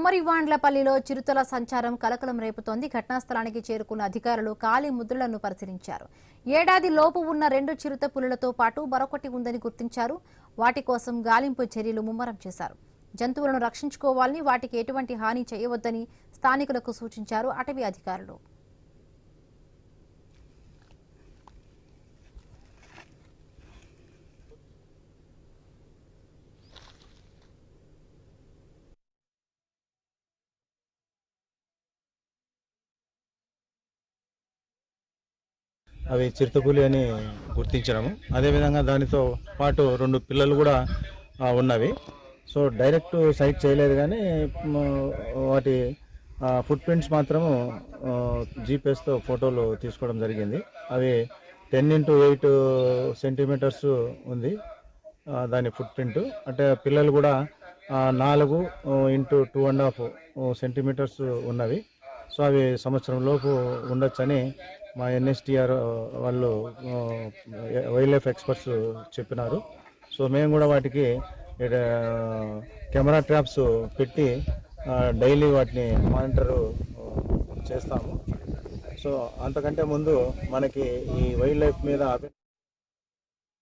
కొమరివాండ్లపల్లిలో చిరుతల సంచారం కలకలం రేపుతోంది. ఘటనా స్థలానికి చేరుకున్న అధికారులు కాలి ముద్రలను పరిశీలించారు. ఏడాది లోపు ఉన్న 2 చిరుత పులులతో పాటు మరొకటి ఉందని గుర్తించారు. వాటి కోసం గాలింపు చర్యలు ముమ్మరం చేశారు. జంతువులను రక్షించుకోవాలని, వాటికి ఎటువంటి హాని చేయవద్దని స్థానికులకు సూచించారు అటవీ అధికారులు. అవి చిరుతపులి అని గుర్తించడము, అదేవిధంగా దానితో పాటు 2 పిల్లలు కూడా ఉన్నవి. సో డైరెక్ట్ సైట్ చేయలేదు, కానీ వాటి ఫుట్ ప్రింట్స్ మాత్రము జీపీఎస్తో ఫోటోలు తీసుకోవడం జరిగింది. అవి 10x8 సెంటీమీటర్స్ ఉంది దాని ఫుట్ ప్రింట్. అంటే పిల్లలు కూడా 4x2.5 సెంటీమీటర్స్ ఉన్నవి. సో అవి సంవత్సరం లోపు ఉండొచ్చని మా ఎన్ఎస్టీఆర్ వాళ్ళు వైల్డ్ లైఫ్ ఎక్స్పర్ట్స్ చెప్పినారు. సో మేము కూడా వాటికి కెమెరా ట్రాప్స్ పెట్టి డైలీ వాటిని మానిటరు చేస్తాము. సో అంతకంటే ముందు మనకి ఈ వైల్డ్ లైఫ్ మీద